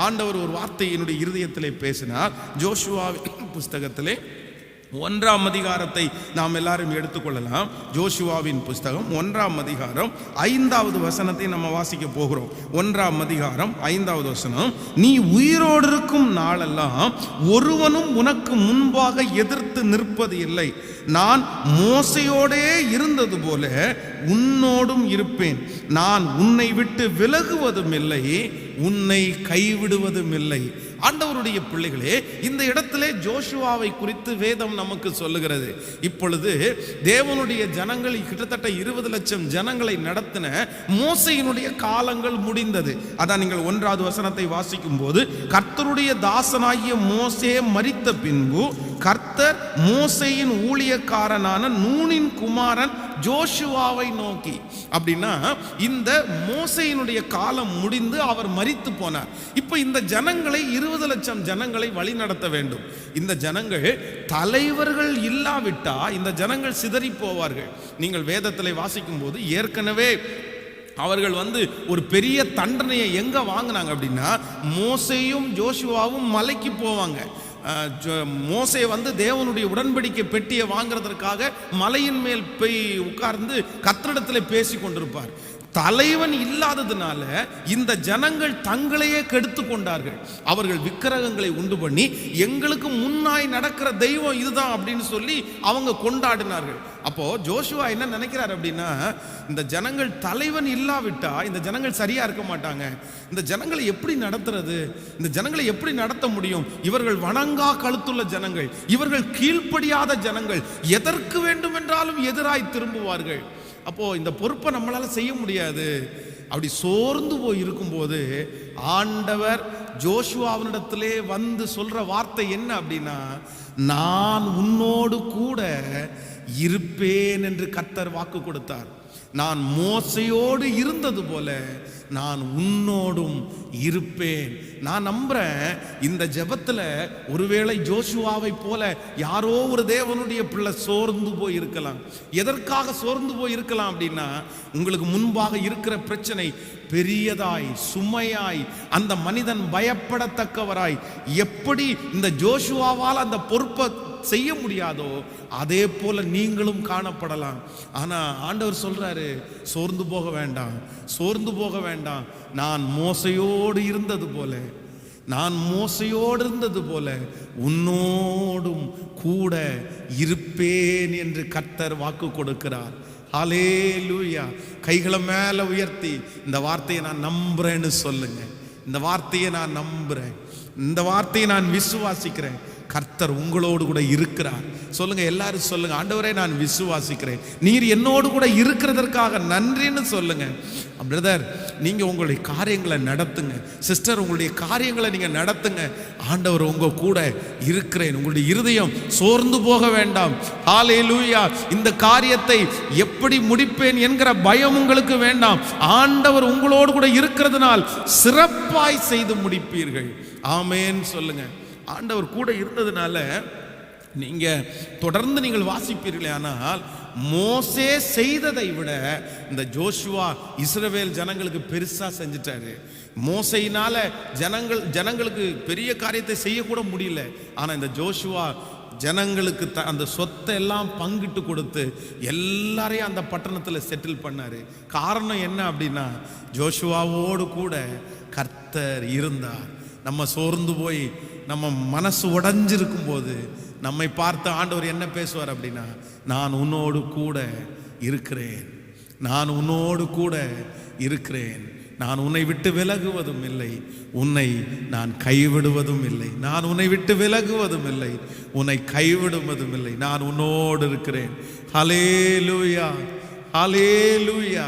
ஆண்டவர் ஒரு வார்த்தை என்னுடைய இருதயத்திலே பேசினார். ஜோஷுவாவின் புஸ்தகத்திலே 1ஆம் அதிகாரத்தை நாம் எல்லாரும் எடுத்துக்கொள்ளலாம். ஜோஷுவாவின் புஸ்தகம் 1ஆம் அதிகாரம் 5வது வசனத்தை நம்ம வாசிக்க போகிறோம். 1ஆம் அதிகாரம் 5வது வசனம். நீ உயிரோடு இருக்கும் நாளெல்லாம் ஒருவனும் உனக்கு முன்பாக எதிர்த்து நிற்பது இல்லை. நான் மோசையோடே இருந்தது போல உன்னோடும் இருப்பேன். நான் உன்னை விட்டு விலகுவதும் இல்லை, உன்னை கைவிடுவதும் இல்லை. ஆண்டவருடைய பிள்ளைகளே, இந்த இடத்திலே ஜோஷுவாவை குறித்து வேதம் நமக்கு சொல்லுகிறது. இப்பொழுது தேவனுடைய ஜனங்கள் கிட்டத்தட்ட 20 லட்சம் ஜனங்களை நடத்தின மோசையினுடைய காலங்கள் முடிந்தது. அதான் நீங்கள் 1வது வசனத்தை வாசிக்கும் போது, கர்த்தருடைய தாசனாகிய மோசே மரித்த பின்பு கர்த்தர் மோசேயின் ஊழியக்காரனான நூனின் குமாரன் ஜோஷுவாவை நோக்கி, அப்படின்னா இந்த மோசேயினுடைய காலம் முடிந்து அவர் மரித்து போனார். இப்ப இந்த ஜனங்களை 20 லட்சம் ஜனங்களை வழி நடத்த வேண்டும். இந்த ஜனங்கள் தலைவர்கள் இல்லாவிட்டா இந்த ஜனங்கள் சிதறி போவார்கள். நீங்கள் வேதத்தில் வாசிக்கும் போது ஏற்கனவே அவர்கள் ஒரு பெரிய தண்டனையை எங்க வாங்கினாங்க அப்படின்னா, மோசேயும் ஜோஷுவாவும் மலைக்கு போவாங்க. மோசே தேவனுடைய உடன்படிக்கை பெட்டியை வாங்குறதற்காக மலையின் மேல் போய் உட்கார்ந்து கர்த்தரிடத்தில் பேசி கொண்டிருப்பார். தலைவன் இல்லாததுனால இந்த ஜனங்கள் தங்களையே கெடுத்து கொண்டார்கள். அவர்கள் விக்கிரகங்களை உண்டு பண்ணி எங்களுக்கு முன்னாய் நடக்கிற தெய்வம் இதுதான் அப்படின்னு சொல்லி அவங்க கொண்டாடினார்கள். அப்போ ஜோஷுவா என்ன நினைக்கிறார் அப்படின்னா, இந்த ஜனங்கள் தலைவன் இல்லாவிட்டா இந்த ஜனங்கள் சரியா இருக்க மாட்டாங்க. இந்த ஜனங்களை எப்படி நடத்துறது? இந்த ஜனங்களை எப்படி நடத்த முடியும்? இவர்கள் வணங்கா கழுத்துள்ள ஜனங்கள், இவர்கள் கீழ்ப்படியாத ஜனங்கள், எதற்கு வேண்டும் என்றாலும் எதிராய் திரும்புவார்கள். அப்போ இந்த பொறுப்பை நம்மளால செய்ய முடியாது. அப்படி சோர்ந்து போய் இருக்கும்போது ஆண்டவர் ஜோஷுவாவினிடத்திலே சொல்ற வார்த்தை என்ன அப்படின்னா, நான் உன்னோடு கூட இருப்பேன் என்று கர்த்தர் வாக்கு கொடுத்தார். நான் மோசையோடு இருந்தது போல நான் உன்னோடும் இருப்பேன். நான் நம்புறேன் இந்த ஜெபத்துல ஒருவேளை ஜோஷுவாவை போல யாரோ ஒரு தேவனுடைய பிள்ளை சோர்ந்து போய் இருக்கலாம். எதற்காக சோர்ந்து போய் இருக்கலாம் அப்படின்னா, உங்களுக்கு முன்பாக இருக்கிற பிரச்சனை பெரியதாய் சுமையாய் அந்த மனிதன் பயப்படத்தக்கவராய் எப்படி இந்த ஜோஷுவாவால் அந்த பொறுப்பை செய்ய முடியாதோ அதே போல நீங்களும் காணப்படலாம். ஆனா ஆண்டவர் சொல்றாரு, சோர்ந்து போக வேண்டாம், சோர்ந்து போக வேண்டாம். நான் மோசையோடு இருந்தது போல உன்னோடும் கூட இருப்பேன் என்று கர்த்தர் வாக்கு கொடுக்கிறார். ஹல்லேலூயா. கைகளை மேல உயர்த்தி இந்த வார்த்தையை நான் நம்புறேன்னு சொல்லுங்க. இந்த வார்த்தையை நான் நம்புறேன், இந்த வார்த்தையை நான் விசுவாசிக்கிறேன். கர்த்தர் உங்களோடு கூட இருக்கிறார். சொல்லுங்க, எல்லாரும் சொல்லுங்க, ஆண்டவரே நான் விசுவாசிக்கிறேன், நீர் என்னோடு கூட இருக்கிறதற்காக நன்றின்னு சொல்லுங்க. பிரதர், நீங்க உங்களுடைய காரியங்களை நடத்துங்க. சிஸ்டர், உங்களுடைய காரியங்களை நீங்க நடத்துங்க. ஆண்டவர் உங்க கூட இருக்கிறேன். உங்களுடைய இருதயம் சோர்ந்து போக வேண்டாம். ஹல்லேலூயா. இந்த காரியத்தை எப்படி முடிப்பேன் என்கிற பயம் உங்களுக்கு வேண்டாம். ஆண்டவர் உங்களோடு கூட இருக்கிறதுனால் சிறப்பாய் செய்து முடிப்பீர்கள். ஆமென் சொல்லுங்க. ஆண்டவர் கூட இருந்ததுனால நீங்க தொடர்ந்து நீங்கள் வாசிப்பீர்களே. ஆனால் மோசே செய்ததை விட இந்த ஜோஷுவா இஸ்ரவேல் ஜனங்களுக்கு பெருசா செஞ்சிட்டாரு. மோசையினால ஜனங்களுக்கு பெரிய காரியத்தை செய்யக்கூட முடியல. ஆனா இந்த ஜோஷுவா ஜனங்களுக்கு அந்த சொத்தை எல்லாம் பங்கிட்டு கொடுத்து எல்லாரையும் அந்த பட்டணத்தில் செட்டில் பண்ணாரு. காரணம் என்ன அப்படின்னா, ஜோஷுவாவோடு கூட கர்த்தர் இருந்தார். நம்ம சோர்ந்து போய் நம்ம மனசு உடைஞ்சிருக்கும் போது நம்மை பார்த்து ஆண்டவர் என்ன பேசுவார் அப்படின்னா, நான் உன்னோடு கூட இருக்கிறேன், நான் உன்னோடு கூட இருக்கிறேன், நான் உன்னை விட்டு விலகுவதும் இல்லை, உன்னை நான் கைவிடுவதும் இல்லை, நான் உன்னை விட்டு விலகுவதும் இல்லை, உன்னை கைவிடுவதும் இல்லை, நான் உன்னோடு இருக்கிறேன். ஹல்லேலூயா, ஹல்லேலூயா.